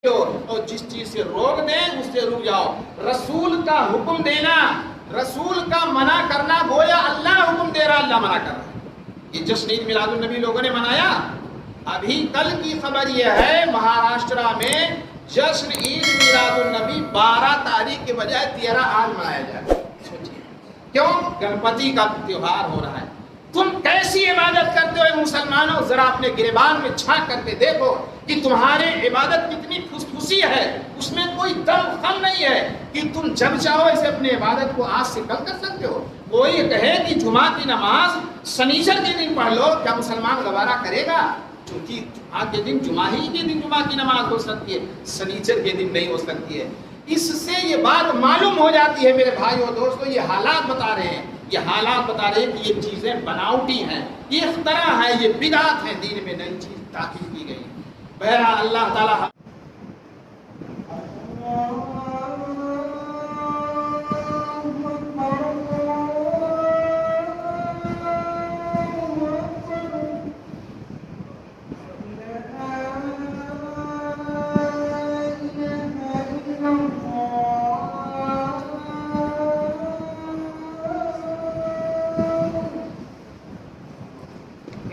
اور جس چیز سے روک دیں اس سے رک جاؤ. رسول کا حکم دینا، رسول کا منع کرنا، گویا اللہ حکم دے رہا اللہ منع کر رہا. یہ جشن عید میلاد النبی لوگوں نے منایا. ابھی کل کی خبر یہ ہے مہاراشٹرا میں جشن عید میلاد النبی 12 تاریخ کے بجائے 13 آج منایا جائے. سوچیے کیوں؟ گنپتی کا تیوہار ہو رہا ہے. تم کیسی عبادت کرتے ہو مسلمانوں؟ ذرا اپنے گریبان میں چھانک کر کے دیکھو کہ تمہارے عبادت کتنی پھسپھسی ہے. اس میں کوئی دم خم نہیں ہے کہ تم جب چاہو اسے اپنی عبادت کو آج سے کل کر سکتے ہو. کوئی کہے کہ جمعہ کی نماز شنیچر کے دن پڑھ لو، کیا مسلمان گوارا کرے گا؟ کیونکہ جمعہ کے دن جمعہ ہی کے دن جمعہ کی نماز ہو سکتی ہے، شنیچر کے دن نہیں ہو سکتی ہے. اس سے یہ بات معلوم ہو جاتی ہے میرے بھائیو دوستو، یہ حالات بتا رہے ہیں، یہ حالات بتا رہے ہیں کہ یہ چیزیں بناوٹی ہیں، یہ اختراع ہے، یہ بدعت ہے، دین میں نئی چیز داخل کی گئی. بہرحال اللہ تعالیٰ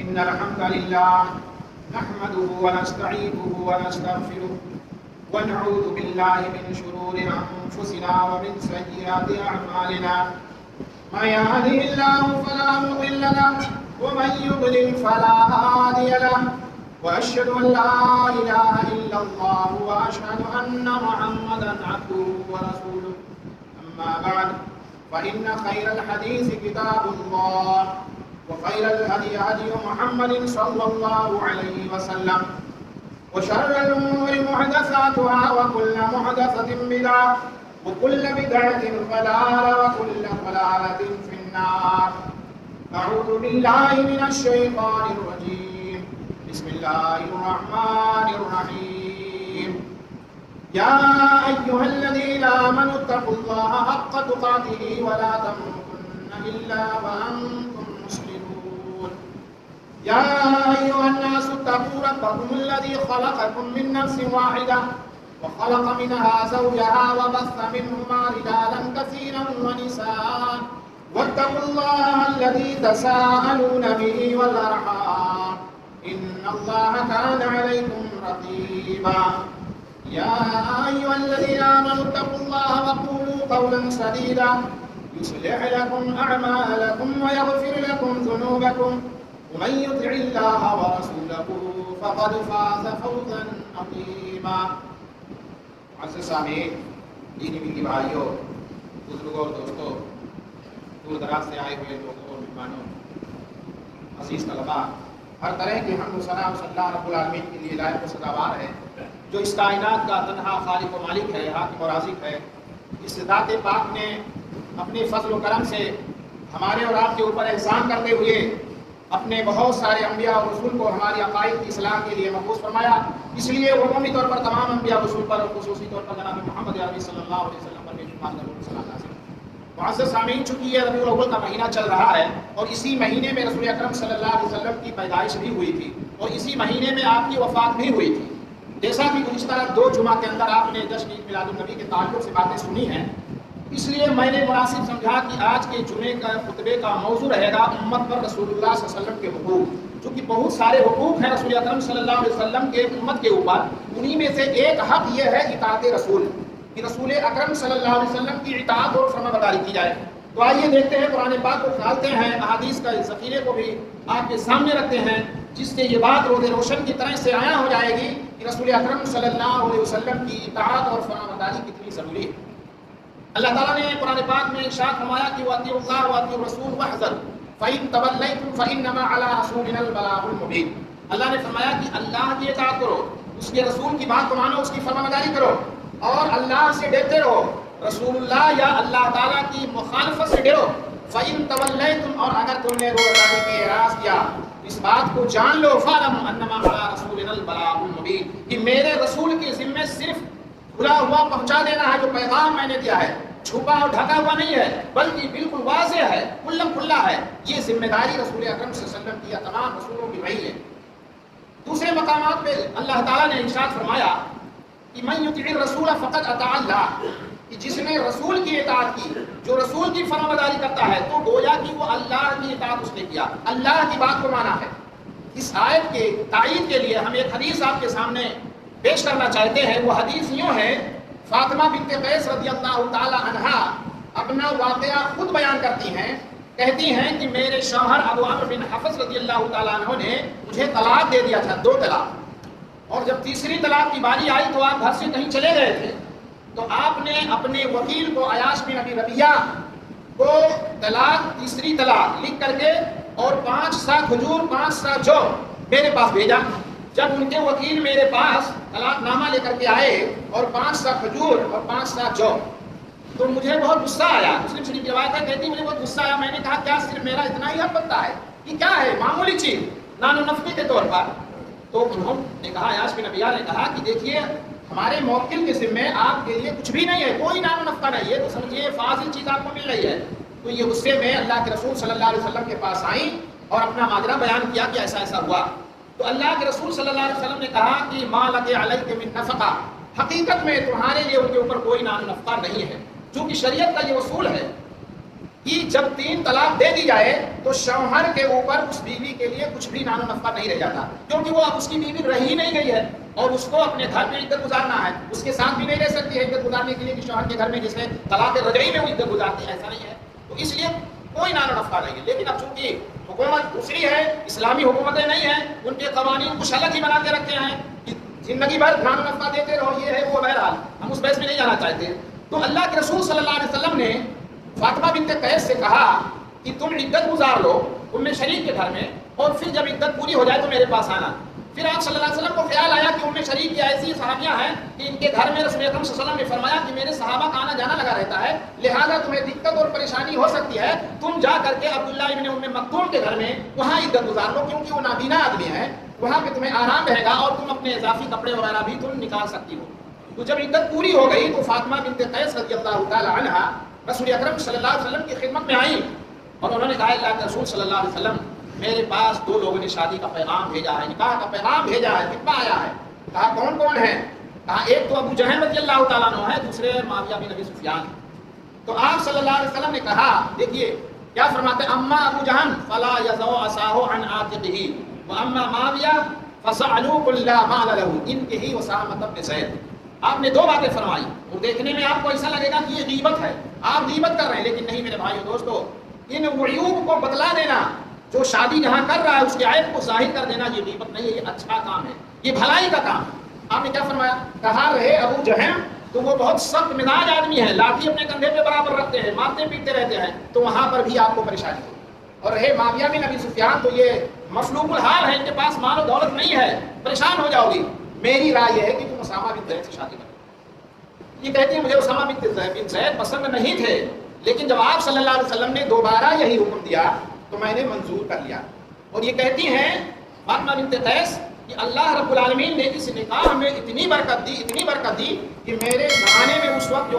إن الحمد لله نحمده ونستعينه ونستغفره ونعوذ بالله من شرور أنفسنا ومن سيئات أعمالنا. من يهده الله فلا مضل له ومن يضلل فلا هادي له وأشهد أن لا إله إلا الله وأشهد أن محمدا عبده ورسوله. أما بعد فإن خير الحديث كتاب الله وخير الهدي هدي محمد صلى الله عليه وسلم وشر الأمور محدثاتها وكل محدثة بدعة وكل بدعة ضلالة وكل ضلالة في النار. أعوذ بالله من الشيطان الرجيم. بسم الله الرحمن الرحيم. يا أيها الذين آمنوا اتقوا الله حق تقاته ولا تموتن إلا وأنتم مسلمون. يا أيها الناس اتقوا ربكم الذي خلقكم من نفس واحدة وخلق منها زوجها وبث منهما رجالا كثيرا ونساء واتقوا الله الذي تساءلون به والأرحام إن الله كان عليكم رقيبا. يا أيها الذين آمنوا اتقوا الله وقولوا قولا سديدا يصلح لكم أعمالكم ويغفر لكم ذنوبكم ومن يطع الله ورسوله فقد فاز فوزا عظيما. معزز سامعین، دینی میٹھی بھائیوں، بزرگوں اور دوستوں، دور دراز سے آئے ہوئے لوگوں اور مہمانوں، عزیز طلباء، ہر طرح کے حمد و ثنا صلی اللہ رب العالمین کے لیے لائق و سزاوار ہے جو اس کائنات کا تنہا خالق و مالک ہے، حاکم و رازق ہے. اس ذات پاک نے اپنے فضل و کرم سے ہمارے اور آپ کے اوپر احسان کرتے ہوئے اپنے بہت سارے انبیاء اور رسول کو ہماری عقائد کی اصلاح کے لیے مبعوث فرمایا. اس لیے عمومی طور پر تمام انبیاء رسول پر اور خصوصی طور پر جناب محمد عربی صلی اللہ علیہ وسلم پر بے شمار درود و سلام نازل. معزز سامعین، چونکہ یہ ربیع الاول کا مہینہ چل رہا ہے اور اسی مہینے میں رسول اکرم صلی اللہ علیہ وسلم کی پیدائش بھی ہوئی تھی اور اسی مہینے میں آپ کی وفات بھی ہوئی تھی. جیسا کہ گزشتہ 2 جمعہ کے اندر آپ نے جشن عید میلاد النبی کے تعلق سے باتیں سنی ہیں، اس لیے میں نے مناسب سمجھا کہ آج کے جمعے کا خطبے کا موضوع رہے گا امت پر رسول اللہ صلی اللہ علیہ وسلم کے حقوق. چونکہ بہت سارے حقوق ہیں رسول اکرم صلی اللہ علیہ وسلم کے امت کے اوپر، انہی میں سے ایک حق یہ ہے اطاعت رسول، کہ رسول اکرم صلی اللہ علیہ وسلم کی اطاعت اور فرمانبرداری کی جائے. تو آئیے دیکھتے ہیں، قرآن پاک کو کھالتے ہیں، احادیث کا ذخیرے کو بھی آپ کے سامنے رکھتے ہیں، جس سے یہ بات روز روشن کی طرح سے عیاں ہو جائے گی کہ رسول اکرم صلی اللہ علیہ وسلم کی اطاعت اور فرمانبرداری کتنی ضروری ہے. اللہ تعالیٰ نے قرآن پاک میں ارشاد فرمایا کہ وَأَطِيعُوا اللَّهَ وَأَطِيعُوا الرَّسُولَ وَاحْذَرُوا فَإِن تَوَلَّيْتُمْ فَإِنَّمَا عَلَىٰ رَسُولِنَا الْبَلَاغُ الْمُبِينُ. اللہ نے فرمایا کہ اللہ کی اطاعت کرو، اس کے رسول کی بات کو مانو، اس کی فرمانبرداری کرو اور اللہ سے ڈرتے رہو، رسول اللہ یا اللہ تعالیٰ کی مخالفت سے ڈرو. فَإِن تَوَلَّيْتُمْ، اور اگر تم نے روزداری کے اعراض کیا، اس بات کو جان لو، فَاعْلَمُوا أَنَّمَا عَلَىٰ رَسُولِنَا الْبَلَاغُ الْمُبِينُ، کہ میرے رسول کے ذمے صرف کھلا ہوا پہنچا دینا ہے جو پیغام میں نے دیا ہے، چھپا اور ڈھکا ہوا نہیں ہے، بلکہ بالکل واضح ہے، کھلم کھلا ہے. یہ ذمہ داری رسول اکرم صلی اللہ علیہ وسلم کی یا تمام رسولوں کی وہی ہے. دوسرے مقامات پہ اللہ تعالیٰ نے ارشاد فرمایا کہ من یطع الرسول فقد اطاع اللہ، کہ جس نے رسول کی اطاعت کی، جو رسول کی فرمانبرداری کرتا ہے تو گویا کہ وہ اللہ کی اطاعت اس نے کیا، اللہ کی بات کو مانا ہے۔ اس آیت کے تائید کے لیے ہم ایک حدیث آپ کے سامنے پیش کرنا چاہتے ہیں۔ وہ حدیث یوں ہے، فاطمہ بنت قیس رضی اللہ تعالی عنہا اپنا واقعہ خود بیان کرتی ہیں، کہتی ہیں کہ میرے شوہر ابو عمرو بن حفص رضی اللہ تعالیٰ عنہ نے مجھے طلاق دے دیا تھا، 2 طلاق، اور جب تیسری طلاق کی باری آئی تو آپ گھر سے کہیں چلے گئے تھے، تو آپ نے اپنے وکیل کو عیاش بن ابی ربیعہ کو طلاق، تیسری طلاق لکھ کر کے اور 5 سا کھجور 5 سا جو میرے پاس بھیجا۔ جب ان کے وکیل میرے پاس طلاق نامہ لے کر کے آئے اور 5 سا کھجور اور 5 سا جو، تو مجھے بہت غصہ آیا۔ مسلم شریف کی روایت ہے، کہتی مجھے بہت غصہ آیا، میں نے کہا کیا صرف میرا اتنا ہی حق بنتا ہے؟ یہ کیا ہے؟ معمولی چیز، نان و نفقے کے طور پر۔ تو انہوں نے کہا، عیاش بن ربیعہ نے کہا کہ دیکھیے ہمارے موکل کے ذمے آپ کے لیے کچھ بھی نہیں ہے، کوئی نان و نفقہ نہیں ہے، تو سمجھیے فاضل چیز آپ کو مل رہی ہے۔ تو یہ غصے میں اللہ کے رسول صلی اللہ علیہ وسلم کے پاس آئیں اور اپنا ماجرا بیان کیا کہ ایسا ایسا ہوا۔ تو اللہ کے رسول صلی اللہ علیہ وسلم نے کہا کہ ما لک علیک من نفقہ، حقیقت میں تمہارے لیے ان کے اوپر کوئی نان و نفقہ نہیں ہے، چونکہ شریعت کا یہ اصول ہے کہ جب 3 طلاق دے دی جائے تو شوہر کے اوپر اس بیوی کے لیے کچھ بھی نان و نفقہ نہیں رہ جاتا، کیونکہ وہ اب اس کی بیوی رہ ہی نہیں گئی ہے اور اس کو اپنے گھر میں عدت گزارنا ہے، اس کے ساتھ بھی نہیں رہ سکتی ہے عدت گزارنے کے لیے کہ شوہر کے گھر میں جس نے طلاق رجعی میں وہ عدت گزارتی ہے، ایسا نہیں ہے، تو اس لیے کوئی نان و نفقہ نہیں ہے۔ لیکن اب چونکہ حکومت دوسری ہے، اسلامی حکومتیں نہیں ہیں، ان کے قوانین کچھ الگ ہی بنا کے رکھے ہیں کہ زندگی بھر نان و نفقہ دیتے رہو، یہ ہے وہ، بہرحال ہم اس بحث میں نہیں جانا چاہتے۔ تو اللہ کے رسول صلی اللہ علیہ وسلم نے فاطمہ بنت قیس سے کہا کہ تم عدت گزار لو ام شریک کے گھر میں، اور پھر جب عدت پوری ہو جائے تو میرے پاس آنا۔ پھر آپ صلی اللہ علیہ وسلم کو خیال آیا کہ ام شریک کی ایسی صحابیاں ہیں کہ ان کے گھر میں رسول اکرم صلی اللہ علیہ وسلم نے فرمایا کہ میرے صحابہ کا آنا جانا لگا رہتا ہے، لہذا تمہیں دقت اور پریشانی ہو سکتی ہے، تم جا کر کے عبداللہ ابن ام مکتوم کے گھر میں وہاں عدت گزار لو، کیونکہ وہ نابینا آدمی ہیں، وہاں پہ تمہیں آرام رہے گا اور تم اپنے اضافی کپڑے وغیرہ بھی تم نکال سکتی ہو۔ تو جب عدت پوری ہو گئی تو فاطمہ بنت قیس رضی اللہ تعالی عنہا رسول اکرم صلی اللہ علیہ وسلم کی خدمت میں آئیں اور انہوں نے کہا، اللہ کے رسول صلی اللہ علیہ وسلم میرے پاس 2 لوگوں نے شادی کا پیغام بھیجا ہے، نکاح کا پیغام بھیجا ہے، خطبہ آیا ہے۔ کہا کون کون ہے؟ کہا ایک تو ابو جہل رضی اللہ تعالیٰ عنہ ہے، دوسرے معاویہ بن ابی سفیان۔ تو آپ صلی اللہ علیہ وسلم نے کہا، دیکھیے کیا فرماتے ہیں، اما ابو جہل فلا یضع عصاه عن عاتقه واما معاویہ فسألوا كل ما له انتهي وسامة بن زید۔ آپ نے 2 باتیں فرمائی، وہ دیکھنے میں آپ کو ایسا لگے گا کہ یہ غیبت ہے، آپ غیبت کر رہے ہیں، لیکن نہیں میرے بھائیو دوستو، ان عیوب کو بتلا دینا، جو شادی جہاں کر رہا ہے اس کے عیب کو ظاہر کر دینا، یہ غیبت نہیں ہے، یہ اچھا کام ہے، یہ بھلائی کا کام۔ آپ نے کیا فرمایا؟ کہا رہے ابو جہل تو وہ بہت سخت مزاج آدمی ہے، لاٹھی اپنے کندھے پہ برابر رکھتے ہیں، مارتے پیٹتے رہتے ہیں، تو وہاں پر بھی آپ کو پریشانی ہو۔ اور رہے معاویہ بن ابی سفیان تو یہ مفلوق الحال ہے، ان کے پاس مال و دولت نہیں ہے، پریشان ہو جاؤ گی۔ میری رائے یہ ہے کہ تم اسامہ بن زید سے شادی کرو۔ یہ کہتی ہے مجھے اسامہ بن زید پسند نہیں تھے، لیکن جب آپ صلی اللہ علیہ وسلم نے دوبارہ یہی حکم دیا تو میں نے منظور کر لیا۔ اور یہ کہتی ہیں فاطمہ بنت قیس کہ اللہ رب العالمین نے اس نکاح میں اتنی برکت دی کہ میرے زمانے میں اس وقت جو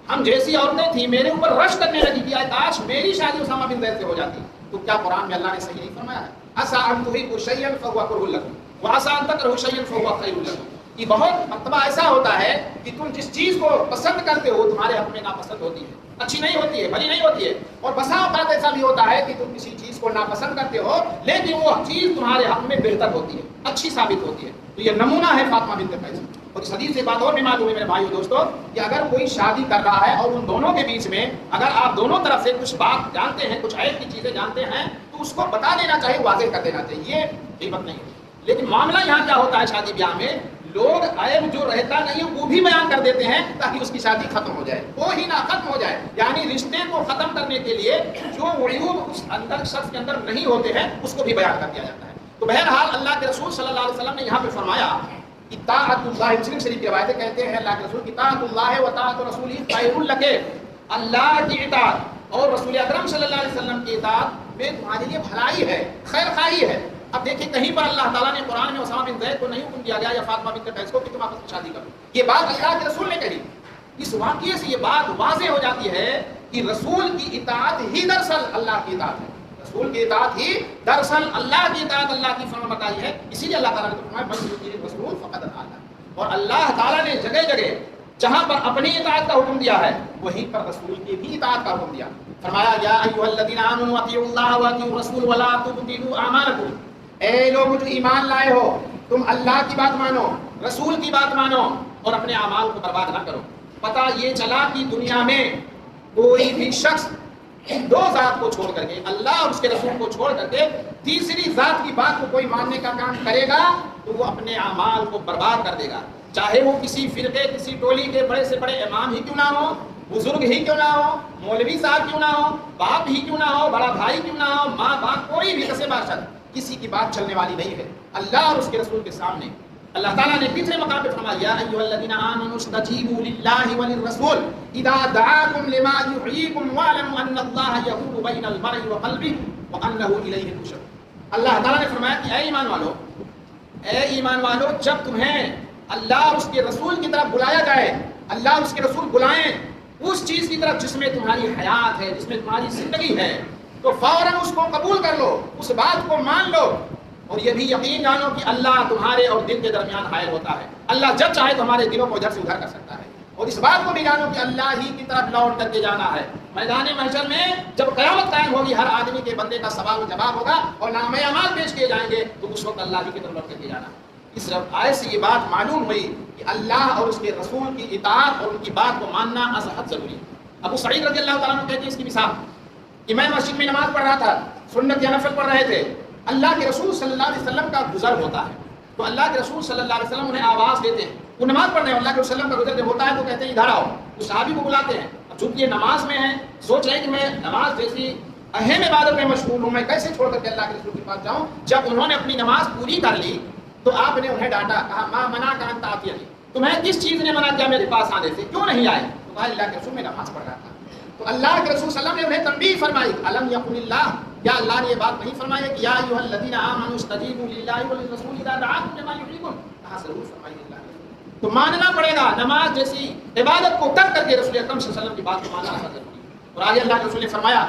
ہم جیسی عورتیں تھیں میرے اوپر رش کرنے لگی کہ کاش میری شادی اسامہ بن زید سے ہو جاتی۔ تو کیا قرآن میں اللہ نے صحیح نہیں فرمایا ہے؟ عسیٰ ان تحبوا شیئا فہو کرہ لکم وعسیٰ ان تکرہوا شیئا فہو خیر لکم۔ یہ بہت مرتبہ ایسا ہوتا ہے کہ تم جس چیز کو پسند کرتے ہو تمہارے حق میں ناپسند ہوتی ہے، اچھی نہیں ہوتی ہے، بھلی نہیں ہوتی ہے، اور بسا اوقات ایسا بھی ہوتا ہے کہ تم کسی چیز کو ناپسند کرتے ہو لیکن وہ چیز تمہارے حق میں بہتر ہوتی ہے، اچھی ثابت ہوتی ہے۔ تو یہ نمونہ ہے فاطمہ بنت قیس۔ اور اس حدیث سے بات اور بھی معلوم ہے میرے بھائیو دوستو کہ اگر کوئی شادی کر رہا ہے اور ان دونوں کے بیچ میں اگر آپ دونوں طرف سے کچھ بات جانتے ہیں، کچھ عیب کی چیزیں جانتے ہیں تو اس کو بتا دینا چاہیے، واضح کر دینا چاہیے، یہ غیبت نہیں ہے۔ لیکن معاملہ یہاں کیا ہوتا ہے شادی بیاہ میں، لوگ عیب جو رہتا نہیں وہ بھی بیان کر دیتے ہیں تاکہ اس کی شادی ختم ہو جائے، وہ ہی نہ ختم ہو جائے، یعنی رشتے کو ختم کرنے کے لیے جو عیوب اس اندر شخص کے اندر نہیں ہوتے ہیں اس کو بھی بیان کر دیا جاتا ہے۔ تو بہرحال اللہ کے رسول صلی اللہ علیہ وسلم نے یہاں پہ فرمایا کہ طاعت اللہ، مسلم شریف کی روایتیں کہتے ہیں اللہ کے رسول کی طاعت اللہ و طاعت رسولہ خیر لک، اللہ کی اطاعت اور رسول اکرم صلی اللہ علیہ وسلم کی اطاعت میں تمہارے لیے بھلائی ہے، خیر خواہی ہے۔ اب دیکھیں کہیں پر اللہ تعالیٰ نے قرآن میں اسامہ بن زید کو نہیں حکم دیا گیا یا فاطمہ بنت قیس کو کہ تم آپس میں شادی کرو، یہ بات اللہ کے رسول نے کہی۔ اس واقعے سے یہ بات واضح ہو جاتی ہے کہ رسول کی اطاعت ہی دراصل اللہ کی اطاعت ہے، رسول کی اطاعت ہی دراصل اللہ کی اطاعت، اللہ کی فرمانبرداری ہے۔ اسی لیے اللہ تعالیٰ نے فرمایا من یطیع الرسول فقد اطاع اللہ، اور اللہ تعالیٰ نے جگہ جگہ جہاں پر اپنی اطاعت کا حکم دیا ہے وہیں پر رسول کی بھی اطاعت کا حکم دیا. فرمایا یا ایھا الذین آمنوا اطیعوا اللہ واطیعوا الرسول ولا تبطلوا اعمالکم، اے لوگ جو ایمان لائے ہو تم اللہ کی بات مانو، رسول کی بات مانو اور اپنے اعمال کو برباد نہ کرو. پتہ یہ چلا کہ دنیا میں کوئی بھی شخص دو ذات کو چھوڑ کر کے، اللہ اور اس کے رسول کو چھوڑ کر کے تیسری ذات کی بات کو کوئی ماننے کا کام کرے گا تو وہ اپنے اعمال کو برباد کر دے گا، چاہے وہ کسی فرقے کسی ٹولی کے بڑے سے بڑے امام ہی کیوں نہ ہو، بزرگ ہی کیوں نہ ہو، مولوی صاحب کیوں نہ ہو، باپ ہی کیوں نہ ہو، بڑا بھائی کیوں نہ ہو، ماں باپ، کوئی بھی کسے باشد کسی کی بات چلنے والی نہیں ہے اللہ اور اس کے رسول کے سامنے. اللہ تعالیٰ نے تیسرے مقام پہ فرمایا یا ایھا الذین آمنوا استجیبوا للہ وللرسول اذا دعاکم لما یحییکم واعلموا ان اللہ یحول بین المرء وقلبہ وانہ الیہ تحشرون. اللہ تعالیٰ نے فرمایا کہ اے ایمان والو جب تمہیں اللہ اور اس کے رسول کی طرف بلایا جائے، اللہ اور اس کے رسول بلائیں اس چیز کی طرف جس میں تمہاری حیات ہے، جس میں تمہاری زندگی ہے، تو فوراً اس کو قبول کر لو، اس بات کو مان لو اور یہ بھی یقین جانو کہ اللہ تمہارے اور دل کے درمیان حائل ہوتا ہے. اللہ جب چاہے تو ہمارے دلوں کو ادھر سے ادھر کر سکتا ہے. اور اس بات کو بھی جانو کہ اللہ ہی کی طرف لوٹ کر کے جانا ہے. میدان محشر میں جب قیامت قائم ہوگی ہر آدمی کے بندے کا سوال و جواب ہوگا اور نامہ اعمال پیش کیے جائیں گے تو اس وقت اللہ ہی کی طرف لوٹ کر کے جانا. اس آیت سے یہ بات معلوم ہوئی کہ اللہ اور اس کے رسول کی اطاعت اور ان کی بات کو ماننا از حد ضروری ہے. ابو سعید رضی اللہ تعالیٰ عنہ کہتے ہیں اس کی مثال کہ میں مسجد میں نماز پڑھ رہا تھا، سنت یا نفل پڑھ رہے تھے، اللہ کے رسول صلی اللہ علیہ وسلم کا گزر ہوتا ہے تو اللہ کے رسول صلی اللہ علیہ وسلم انہیں آواز دیتے ہیں، وہ نماز پڑھ رہے ہیں، اللہ کے وسلم کا گزر ہوتا ہے تو کہتے ہیں ادھر آؤ. اس صحابی کو بلاتے ہیں. اب چونکہ یہ نماز میں ہے، سوچ رہے ہیں کہ میں نماز جیسی اہم عبادت میں مشغول ہوں، میں کیسے چھوڑ کر کے اللہ کے رسول کے پاس جاؤں. جب انہوں نے اپنی نماز پوری کر لی تو آپ نے انہیں ڈانٹا، کہا ما منع کا انت آتیانی، تمہیں کس چیز نے منع کیا میرے پاس آنے سے، کیوں نہیں آئے؟ تو کہا اللہ کے رسول میں نماز پڑھ رہا تھا. تو اللہ کے رسول صلی اللہ علیہ وسلم نے انہیں تنبیہ فرمائی، الم یقل اللہ، کیا اللہ نے یہ بات نہیں فرمایا کہ یا ایھا الذین آمنوا استجیبوا للہ وللرسول اذا دعاکم لما یحییکم؟ کہا ضرور فرمائی اللہ نے. تو ماننا پڑے گا، نماز جیسی عبادت کو ترک کر کے رسول اکرم صلی اللہ علیہ وسلم کی بات کو ماننا ضروری ہے. اور آگے اللہ کے رسول نے فرمایا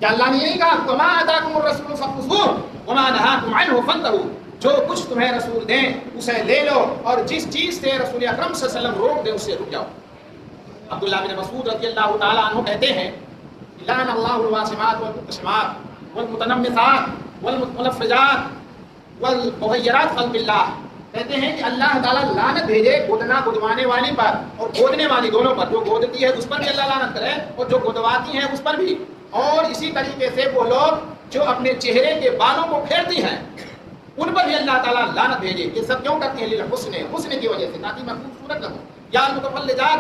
کہ اللہ نے یہی کہا وما آتاکم الرسول فخذوہ وما نہاکم عنہ فانتہوا، جو کچھ تمہیں رسول دیں اسے لے لو اور جس چیز سے رسول اکرم صلی اللہ علیہ وسلم روک دیں اس سے رک جاؤ. عبداللہ بن مسعود رضی اللہ تعالیٰ عنہ کہتے ہیں لعن اللہ الواشمات والمتشمات والمتنمصات والملفظات والمغیرات خلق اللہ. کہتے ہیں کہ اللہ تعالیٰ لعنت بھیجے گدنا گدوانے والی پر اور گودنے والی دونوں پر. جو گودتی ہے اس پر بھی اللہ لعنت کرے اور جو گدواتی ہیں اس پر بھی. اور اسی طریقے سے وہ لوگ جو اپنے چہرے کے بالوں کو پھیرتی ہیں ان پر بھی اللہ تعالیٰ لعنت بھیجے. یہ سب کیوں کرتے ہیں؟ حسن کی وجہ سے، تاکہ میں خوبصورت رہوں. یا المتفلجات،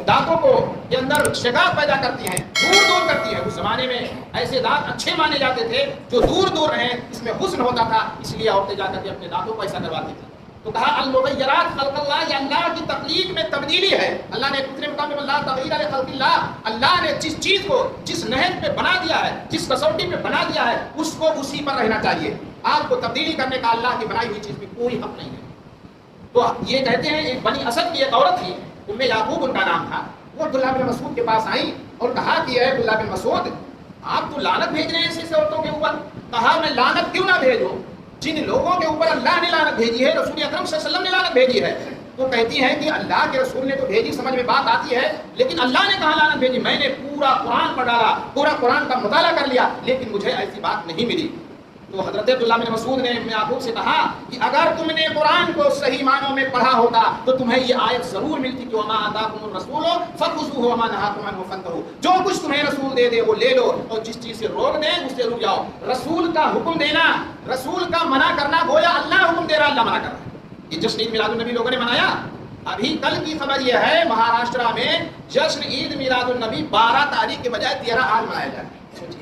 دانتوں کو کے اندر شگاف پیدا کرتی ہیں، دور دور کرتی ہیں. اس زمانے میں ایسے دانت اچھے مانے جاتے تھے جو دور دور رہیں، اس میں حسن ہوتا تھا، اس لیے عورتیں جا کر کے اپنے دانتوں کو ایسا کرواتی تھیں. تو کہا المغیرات خلق اللہ، یہ اللہ کی تخلیق میں تبدیلی ہے. اللہ نے دوسرے مقام میں اللہ تغیر خلق اللہ، اللہ نے جس چیز کو جس نہج پہ بنا دیا ہے، جس کسوٹی پہ بنا دیا ہے اس کو اسی پر رہنا چاہیے. آپ کو تبدیلی کرنے کا اللہ کی بنائی ہوئی چیز میں کوئی حق نہیں ہے. تو یہ کہتے ہیں ایک بنی اسد کی ایک عورت تھی، ام یعقوب ان کا نام تھا. وہ عبداللہ بن مسعود کے پاس آئی اور کہا کہ اے عبداللہ بن مسعود، آپ تو لعنت بھیج رہے ہیں ایسی عورتوں کے اوپر. کہا میں لعنت کیوں نہ بھیجوں، جن لوگوں کے اوپر اللہ نے لعنت بھیجی ہے، رسول اکرم صلی اللہ علیہ وسلم نے لعنت بھیجی ہے. تو کہتی ہیں کہ اللہ کے رسول نے تو بھیجی، سمجھ میں بات آتی ہے، لیکن اللہ نے کہا لعنت بھیجی. میں نے پورا قرآن پڑھ ڈالا، پورا قرآن کا مطالعہ کر لیا، لیکن مجھے ایسی بات نہیں ملی. تو حضرت عبداللہ بن مسعود نے ابن یعقوب سے کہا کہ اگر تم نے قرآن کو صحیح معنوں میں پڑھا ہوتا تو تمہیں یہ آیت ضرور ملتی کہ وما آتاکم الرسول فخذوہ وما نہاکم عنہ فانتہوا، جو کچھ تمہیں رسول دے دے وہ لے لو اور جس چیز سے روک دیں اس سے رک جاؤ. رسول کا حکم دینا، رسول کا منع کرنا، گویا اللہ حکم دے رہا، اللہ منع کر رہا ہے. یہ جشن عید میلاد النبی لوگوں نے منایا. ابھی کل کی خبر یہ ہے مہاراشٹرا میں جشن عید میلاد النبی 12 تاریخ کے بجائے 13 آج منایا جا رہا ہے.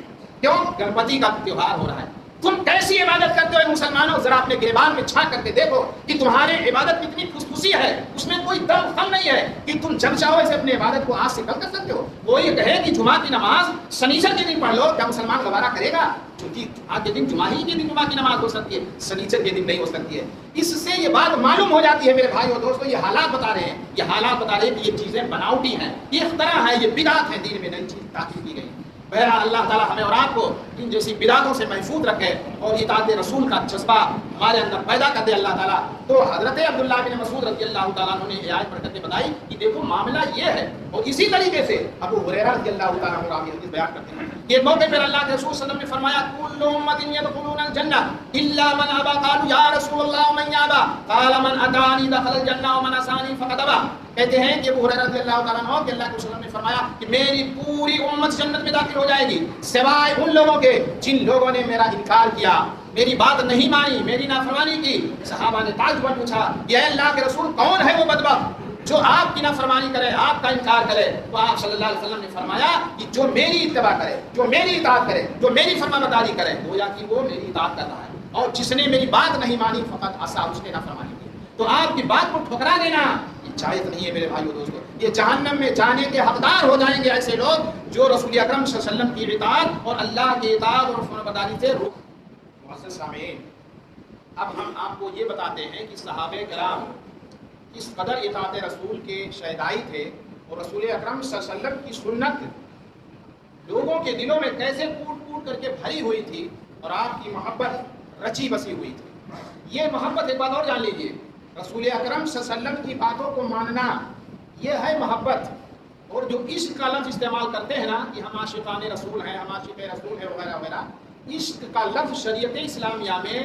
کیوں؟ گنپتی کا تہوار ہو رہا ہے. تم کیسی عبادت کرتے ہو مسلمانوں؟ ذرا اپنے گریبان میں چھانک کر کے دیکھو کہ تمہاری عبادت کتنی خوشخوشی ہے، اس میں کوئی دم خم نہیں ہے کہ تم جب چاہو ایسے اپنی عبادت کو آج سے کل کر سکتے ہو. وہ یہ کہے کہ جمعہ کی نماز شنیچر کے دن پڑھ لو، کیا مسلمان گوارا کرے گا؟ چونکہ جمعہ کے دن جمعہ ہی کے دن جمعہ کی نماز ہو سکتی ہے، شنیچر کے دن نہیں ہو سکتی ہے. اس سے یہ بات معلوم ہو جاتی ہے میرے بھائی اور دوستو، یہ حالات بتا رہے ہیں، یہ حالات بتا رہے ہیں کہ یہ چیزیں بناوٹی ہیں، یہ اختراع ہے، یہ بدعت ہے، دین میں نئی چیز داخل کی گئی. بہرحال اللہ تعالیٰ ہمیں اور آپ کو ان جیسی بدعتوں سے محفوظ رکھے اور اطاعت رسول کا جذبہ ہمارے اندر پیدا کر دے اللہ تعالیٰ۔ تو حضرت عبداللہ بن مسعود رضی اللہ تعالیٰ عنہ نے یہ آیت پڑھ کر کے بتائی کہ دیکھو معاملہ یہ ہے، اور اسی طریقے سے ابو ہریرہ رضی اللہ تعالیٰ عنہ راوی حدیث بیان کرتے ہیں کہ ایک موقع پر اللہ کے رسول صلی اللہ علیہ وسلم نے فرمایا کل امت يدخلون الجنہ الا من ابى قالوا یا رسول اللہ من یابى قال من اتانی دخل الجنہ ومن عصانی فقد ابى۔ کہتے ہیں کہ ابو ہریرہ رضی اللہ تعالیٰ عنہ کہ اللہ کے رسول نے فرمایا کہ میری پوری امت جنت میں داخل ہو جائے گی سوائے ان لوگوں کے جن لوگوں نے میرا انکار کیا، میری بات نہیں مانی، میری نافرمانی کی۔ صحابہ نے تعجب میں پوچھا کہ اے اللہ کے رسول کون ہے وہ بدبخت جو آپ کی نافرمانی کرے، آپ کا انکار کرے؟ تو آپ صلی اللہ علیہ وسلم نے فرمایا کہ جو میری اتباع کرے، جو میری اطاعت کرے، جو میری فرمانبرداری کرے، گویا کہ وہ میری اطاعت کر رہا ہے، اور جس نے میری بات نہیں مانی فقط عصا، اس نے نافرمانی کی۔ تو آپ کی بات کو ٹھکرا دینا یہ جائز نہیں ہے میرے بھائیو دوستو۔ یہ جہنم میں جانے کے حقدار ہو جائیں گے ایسے لوگ جو رسول اکرم صلی اللہ علیہ وسلم کی اطاعت اور اللہ کی اطاعت اور فرمانبرداری سے معزز سامعین، اب ہم آپ کو یہ بتاتے ہیں کہ صحابہ کرام کس قدر اطاعت رسول کے شہدائی تھے، اور رسول اکرم صلی اللہ علیہ وسلم کی سنت لوگوں کے دلوں میں کیسے کوٹ کوٹ کر کے بھری ہوئی تھی، اور آپ کی محبت رچی بسی ہوئی تھی۔ یہ محبت ایک بات اور جان لیجیے، رسول اکرم صلی اللہ علیہ وسلم کی باتوں کو ماننا یہ ہے محبت۔ اور جو عشق کا لفظ استعمال کرتے ہیں نا کہ ہم عاشقان رسول ہیں، ہم عاشق رسول ہیں وغیرہ وغیرہ، عشق کا لفظ شریعت اسلامیہ میں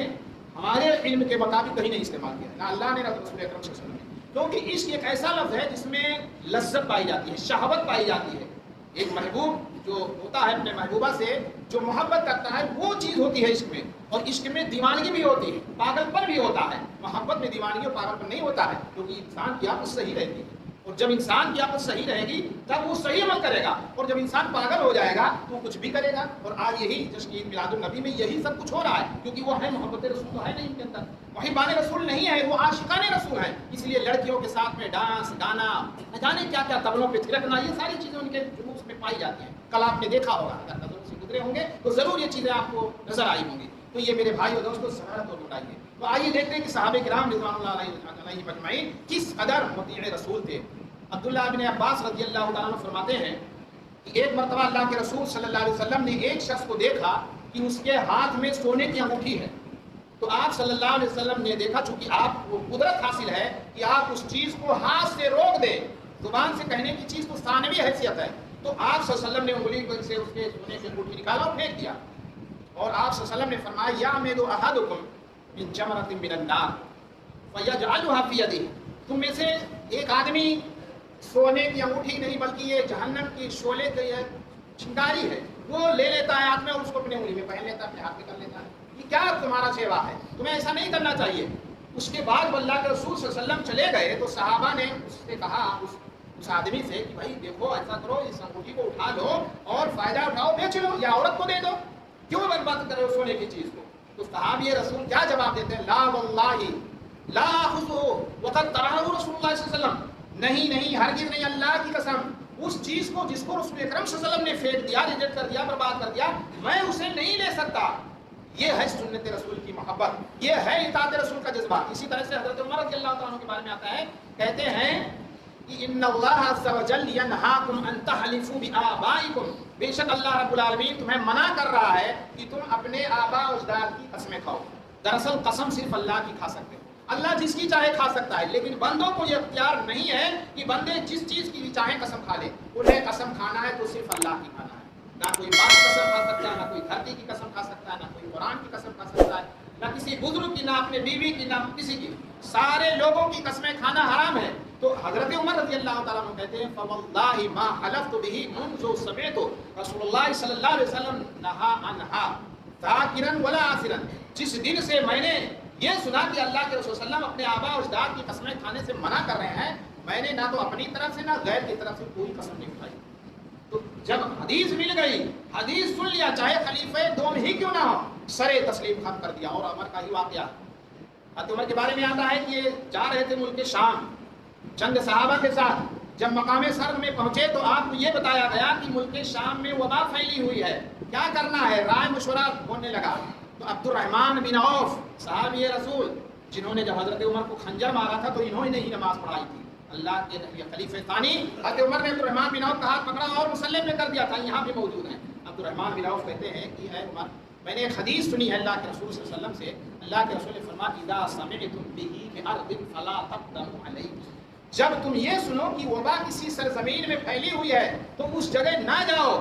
ہمارے علم کے مطابق کہیں نہیں استعمال کیا، نہ اللہ نے نہ رسول اکرم صلی اللہ علیہ وسلم نے، کیونکہ عشق ایک ایسا لفظ ہے جس میں لذت پائی جاتی ہے، شہوت پائی جاتی ہے۔ ایک محبوب جو ہوتا ہے اپنے محبوبہ سے جو محبت کرتا ہے وہ چیز ہوتی ہے عشق میں، اور عشق میں دیوانگی بھی ہوتی ہے، پاگل پن بھی ہوتا ہے۔ محبت میں دیوانگی اور پاگل پن نہیں ہوتا ہے، کیونکہ انسان کی عقل صحیح رہتی ہے، اور جب انسان کی عقل صحیح رہے گی تب وہ صحیح عمل کرے گا، اور جب انسان پاگل ہو جائے گا تو کچھ بھی کرے گا۔ اور آج یہی جشن عید میلاد النبی میں یہی سب کچھ ہو رہا ہے، کیونکہ وہ ہے محبت رسول تو ہے نہیں ان کے اندر، محبان رسول نہیں ہے، وہ عاشقان رسول ہیں۔ اس لیے لڑکیوں کے ساتھ میں ڈانس گانا، نہ جانے کیا کیا طبلوں پہ تھرکنا، یہ ساری چیزیں ان کے جلوس میں پائی جاتی ہیں۔ کل آپ نے دیکھا ہوگا، اگر نظروں سے گزرے ہوں گے تو ضرور یہ چیزیں آپ کو نظر آئی ہوں گی۔ تو یہ میرے بھائی اور دوستوں ضرورت اور بتائیے۔ تو آئیے دیکھتے ہیں کہ صحابہ کرام رضوان اللہ علیہ مجمعین کس قدر مطیع رسول تھے۔ عبداللہ بن عباس رضی اللہ تعالیٰ عنہ فرماتے ہیں کہ ایک مرتبہ اللہ کے رسول صلی اللہ علیہ وسلم نے ایک شخص کو دیکھا کہ اس کے ہاتھ میں سونے کی انگوٹھی ہے، تو آپ صلی اللہ علیہ وسلم نے دیکھا، چونکہ آپ کو قدرت حاصل ہے کہ آپ اس چیز کو ہاتھ سے روک دیں، زبان سے کہنے کی چیز تو ثانوی حیثیت ہے، تو آپ صلی اللہ علیہ وسلم نے انگلی سے اس کے سونے کی انگوٹھی نکالا اور پھینک دیا، اور آپ صلی اللہ علیہ وسلم نے فرمایا یعمد احدکم من جمرۃ من النار فیجعلها فی یدہ، تم میں سے ایک آدمی سونے کی انگوٹھی نہیں بلکہ یہ جہنم کی شعلے کی چنگاری ہے، وہ لے لیتا ہے ہاتھ میں اور اس کو اپنے انگلی میں پہن لیتا ہے، اپنے ہاتھ میں کر لیتا ہے۔ یہ کیا تمہارا سیوا ہے؟ تمہیں ایسا نہیں کرنا چاہیے۔ اس کے بعد اللہ کے رسول صلی اللہ علیہ وسلم چلے گئے تو صحابہ نے اس سے کہا، اس آدمی سے کہ بھائی دیکھو ایسا کرو، اس انگوٹھی کو اٹھا لو اور فائدہ اٹھاؤ، بیچ لو یا عورت کو دے دو، کیوں برباد کرو سونے کی چیز کو؟ تو صحابی رسول کیا جواب دیتے ہیں؟ لا واللہ لا خذو وقد تراه رسول اللہ صلی اللہ علیہ وسلم، نہیں ہرگز نہیں، اللہ کی قسم، اس چیز کو جس کو رسول اکرم صلی اللہ علیہ وسلم نے پھینک دیا، ریجیکٹ کر دیا، برباد کر دیا، میں اسے نہیں لے سکتا۔ یہ ہے سنت رسول کی محبت، یہ ہے اطاعت رسول کا جذبہ۔ اسی طرح سے حضرت عمر رضی اللہ تعالیٰ عنہ کے بارے میں آتا ہے، کہتے ہیں کہ ان اللہ عز وجل ینہاکم ان تحلفوا بآبائکم، بے شک اللہ رب العالمین تمہیں منع کر رہا ہے کہ تم اپنے آباء و اجداد کی قسمیں کھاؤ۔ دراصل قسم صرف اللہ کی کھا سکتے ہیں، اللہ جس کی چاہے کھا سکتا ہے، لیکن بندوں کو یہ اختیار نہیں ہے کہ بندے جس چیز کی بھی چاہیں قسم کھا لیں۔ انہیں قسم کھانا ہے تو صرف اللہ کی کھانا ہے، نہ کوئی باپ کی قسم کھا سکتا ہے، نہ کوئی دھرتی کی قسم کھا سکتا ہے، نہ کوئی قرآن کی قسم کھا سکتا ہے، نہ کسی بزرگ کی، نہ اپنے بیوی کی، نہ کسی کی، سارے لوگوں کی قسمیں کھانا حرام ہے۔ تو حضرت عمر رضی اللہ تعالیٰ عنہ کہتے ہیں فواللہ ما حلفت به منذ سمعت رسول اللہ صلی اللہ علیہ وسلم نہا عنہا ذاکرا ولا عاصرا، جس دن سے میں نے یہ سنا کہ اللہ کے رسول صلی اللہ علیہ وسلم اپنے آباء و اجداد کی قسمیں کھانے سے منع کر رہے ہیں، میں نے نہ تو اپنی طرف سے نہ غیر کی طرف سے کوئی قسم نہیں اٹھائی۔ تو جب حدیث مل گئی، حدیث سن لیا، چاہے خلیفہ دوم ہی کیوں نہ ہو، سرے تسلیم ختم کر دیا۔ اور عمر کا ہی واقعہ، حضرت عمر کے بارے میں آتا ہے کہ یہ جا رہے تھے ملک شام چند صحابہ کے ساتھ، جب مقام سرد میں پہنچے تو آپ کو یہ بتایا گیا کہ ملک شام میں وبا پھیلی ہوئی ہے، کیا کرنا ہے؟ رائے مشورہ ہونے لگا۔ تو عبد الرحمن بن عوف صحابی رسول، جنہوں نے جب حضرت عمر کو خنجر مارا تھا تو انہوں نے ہی نماز پڑھائی تھی، اللہ کے خلیفہ ثانی حضرت عمر نے عبد الرحمن بن عوف کا ہاتھ پکڑا اور مسلح میں کر دیا تھا، یہاں بھی موجود ہیں۔ عبد الرحمن بن عوف کہتے ہیں کہ اے عمر میں نے ایک حدیث سنی ہے اللہ کے رسول صلی اللہ علیہ وسلم سے. اللہ کے رسول نے فرمایا اذا سمعتم به بارض فلا تقدموا علیہ. جب تم یہ سنو کہ وبا کسی سرزمین میں پھیلی ہوئی ہے تو اس جگہ نہ جاؤ.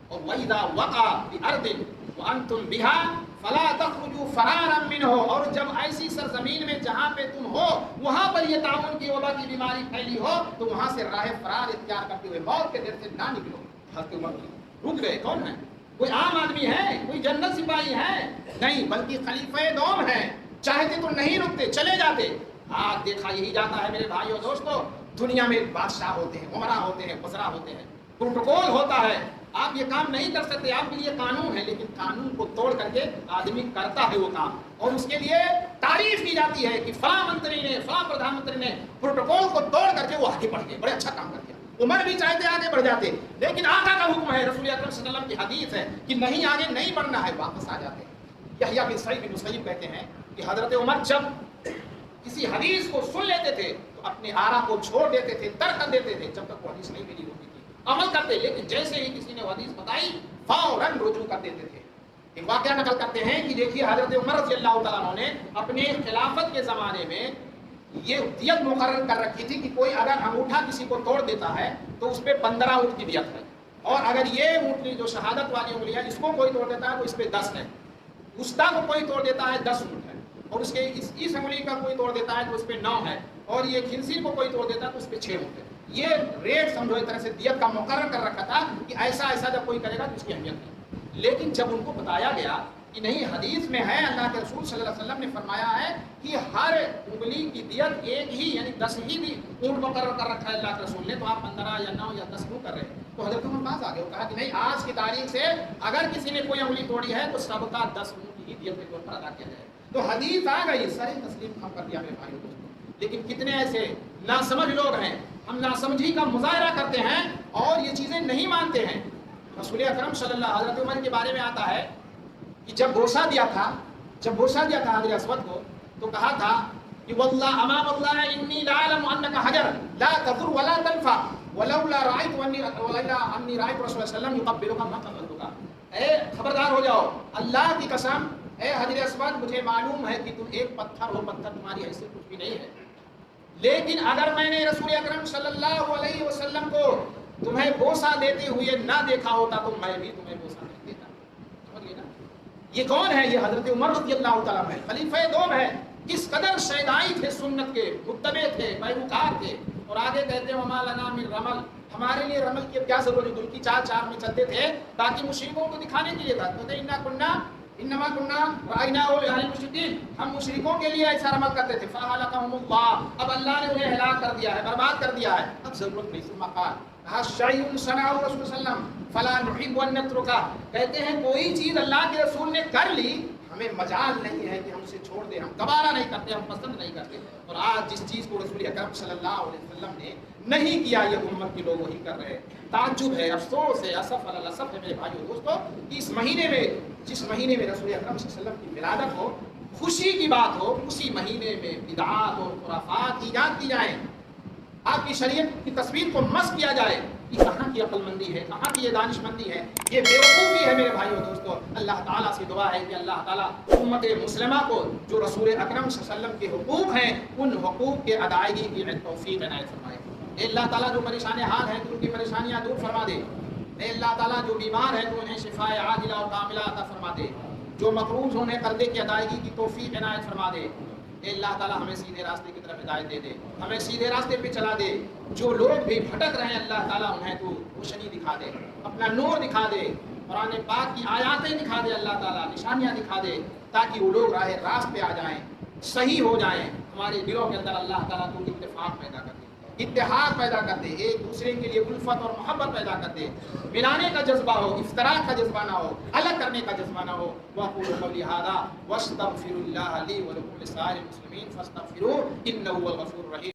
اور وَإِذَا وَقَعَ بِأَرْضٍ وَأَنْتُمْ بِهَا فَلَا تَخْرُجُوا فَرَارًا مِّنْهُ. اور جب ایسی سرزمین میں جہاں پہ تم ہو وہاں پر یہ طاعون کی وبا کی بیماری پھیلی ہو تو وہاں سے راہ فرار اختیار کرتے ہوئے موت کے ڈر سے نہ نکلو. حضرت عمر رک گئے. کون ہے؟ کوئی عام آدمی ہے؟ کوئی جنرل سپاہی ہے؟ نہیں، بلکہ خلیفہ دوم ہیں. چاہتے تو نہیں رکتے، چلے جاتے. آج دیکھا یہی جاتا ہے میرے بھائیو دوستو، دنیا میں بادشاہ ہوتے ہیں، عمرا ہوتے ہیں، وزراء ہوتے ہیں، پروٹوکول ہوتا ہے. آپ یہ کام نہیں کر سکتے، آپ کے لیے قانون ہے، لیکن قانون کو توڑ کر کے آدمی کرتا ہے وہ کام، اور اس کے لیے تعریف کی جاتی ہے کہ فلاں منتری نے، فلاں پردھان منتری نے پروٹوکول کو توڑ کر کے وہ آگے بڑھ گئے، بڑے اچھا کام کر دیا. عمر بھی چاہتے آگے بڑھ جاتے، لیکن آقا کا حکم ہے، رسول اکرم صلی اللہ علیہ وسلم کی حدیث ہے کہ نہیں، آگے نہیں بڑھنا ہے، واپس آ جاتے. یحییٰ بن سعید بن مسیب کہتے ہیں کہ حضرت عمر جب کسی حدیث کو سن لیتے تھے تو اپنے آرا کو چھوڑ دیتے تھے، ترک کر دیتے تھے جب تک وہ حدیث نہیں ملی ہوتی تھی. عمل کرتے، لیکن جیسے ہی کسی نے حدیث بتائی فوراً رجوع کر دیتے تھے. ایک واقعہ نقل کرتے ہیں کہ دیکھیے حضرت عمر رضی اللہ تعالیٰ عنہ نے اپنے خلافت کے زمانے میں یہ دیت مقرر کر رکھی تھی کہ کوئی اگر انگوٹھا کسی کو توڑ دیتا ہے تو اس پہ 15 اونٹ کی دیت ہے، اور اگر یہ اونٹنی جو شہادت والی انگلی ہے اس کو کوئی توڑ دیتا ہے تو اس پہ 10 ہے. وسطیٰ کو کوئی توڑ دیتا ہے 10 اونٹ ہے، اور اس کے اس انگلی کا کوئی توڑ دیتا ہے تو اس پہ 9 ہے، اور یہ خنصیر کو کوئی توڑ دیتا ہے تو اس پہ 6 اونٹ ہے. یہ ریٹ سمجھو ایک طرح سے دیت کا مقرر کر رکھا تھا کہ ایسا ایسا جب کوئی کرے گا تو اس کی اہمیت ہے. لیکن جب ان کو بتایا گیا کہ نہیں، حدیث میں ہے، اللہ کے رسول صلی اللہ علیہ وسلم نے فرمایا ہے کہ ہر انگلی کی دیت ایک ہی یعنی 10 ہی بھی اونٹ مقرر کر رکھا ہے اللہ کے رسول نے، تو آپ 15 یا 9 یا 10 کیوں کر رہے ہیں؟ تو حضرت عمر پاس آ گئے، کہا کہ نہیں، آج کی تاریخ سے اگر کسی نے کوئی انگلی توڑی ہے تو سب کا 10 اونٹ کی دیت کے طور پر ادا کیا جائے. تو حدیث آ گئی، ساری تسلیم ہم کر دیا میرے بھائیوں دوستوں. لیکن کتنے ایسے ناسمجھ لوگ ہیں، ہم ناسمجھی کا مظاہرہ کرتے ہیں اور یہ چیزیں نہیں مانتے ہیں. رسول اکرم صلی اللہ حضرت عمر کے بارے میں آتا ہے کہ جب بوسہ دیا تھا حجر اسود کو، تو کہا تھا کہ واللہ امام اللہ انی لعلم انک حجر لا تضر ولا تنفع ولولا رأیت انی رأیت رسول اللہ صلی اللہ علیہ وسلم یقبلک ما قبلتک. اے خبردار ہو جاؤ، اللہ کی قسم، اے حجر اسود، مجھے معلوم ہے کہ تم ایک پتھر ہو، پتھر تمہاری حیثیت کچھ بھی نہیں ہے، لیکن اگر میں نے رسول اکرم صلی اللہ علیہ وسلم کو تمہیں بوسہ دیتے ہوئے نہ دیکھا ہوتا تو میں بھی تمہیں بوسہ نہیں دیتا. سمجھیے نا، یہ کون ہے؟ یہ حضرت عمر رضی اللہ تعالیٰ ہے، خلیفہ دوم ہے. کس قدر شیدائی تھے، سنت کے متبع تھے، پیروکار تھے. اور آگے کہتے ہیں وما لنا من رمل، ہمارے لیے رمل کی کیا ضرورت ہے؟ دل کی چار چار میں چلتے تھے تاکہ مشرکوں کو دکھانے کے لیے تھا. انما کننا رائنا اہل المشرکین، ہم مشرکوں کے لیے ایسا عمل کرتے تھے. فہلکہم اللہ، اب اللہ نے انہیں ہلاک کر دیا ہے، برباد کر دیا ہے، اب ضرورت نہیں. ثم قال شیء صنعہ رسول صلی اللہ علیہ وسلم فلا نحب ان نترکہ، کہتے ہیں کوئی چیز اللہ کے رسول نے کر لی، ہمیں مجال نہیں ہے کہ ہم اسے چھوڑ دیں، ہم گوارا نہیں کرتے، ہم پسند نہیں کرتے. اور آج جس چیز کو رسول اکرم صلی اللہ علیہ وسلم نے نہیں کیا، یہ امت کے لوگ وہی کر رہے ہیں. تعجب ہے، افسوس ہے، اسف علی الاسف ہے میرے بھائیو دوستو کہ اس مہینے میں، جس مہینے میں رسول اکرم صلی اللہ علیہ وسلم کی ولادت ہو، خوشی کی بات ہو، اسی مہینے میں بدعات اور خرافات ایجاد کی جائیں، آپ کی شریعت کی تصویر کو مسخ کیا جائے. یہ کہاں کی عقل مندی ہے، کہاں کی یہ دانش مندی ہے، یہ بیوقوفی ہے میرے بھائیو دوستو. اللہ تعالیٰ سے دعا ہے کہ اللہ تعالیٰ امت مسلمہ کو جو رسول اکرم صلی اللہ علیہ وسلم کے حقوق ہیں ان حقوق کے ادائیگی کی توفیق عنایت فرمائے. اے اللہ تعالیٰ جو پریشان حال ہیں تو ان کی پریشانیاں دور فرما دے. اے اللہ تعالیٰ جو بیمار ہیں تو انہیں شفاء عاجلہ اور کاملہ عطا فرما دے. جو مقروض ہونے قرضے کی ادائیگی کی توفیق عنایت فرما دے. اے اللہ تعالیٰ ہمیں سیدھے راستے کی طرف ہدایت دے دے، ہمیں سیدھے راستے پہ چلا دے. جو لوگ بھی بھٹک رہے ہیں اللہ تعالیٰ انہیں تو روشنی دکھا دے، اپنا نور دکھا دے، قرآن پاک کی آیاتیں دکھا دے اللہ تعالیٰ، نشانیاں دکھا دے تاکہ وہ لوگ راہ راست پہ آ جائیں، صحیح ہو جائیں. ہمارے دلوں کے اندر اللہ تعالیٰ تو اتفاق پیدا کر دے، اتحاد پیدا کر دے، ایک دوسرے کے لیے الفت اور محبت پیدا کر دے. ملانے کا جذبہ ہو، افتراق کا جذبہ نہ ہو، الگ کرنے کا جذبہ نہ ہو. وَأَقُولُ قَوْلِي هَٰذَا وَأَسْتَغْفِرُ اللَّهَ لِي وَلَكُمْ وَلِسَائِرِ الْمُسْلِمِينَ فَاسْتَغْفِرُوهُ إِنَّهُ هُوَ الْغَفُورُ الرَّحِيمُ.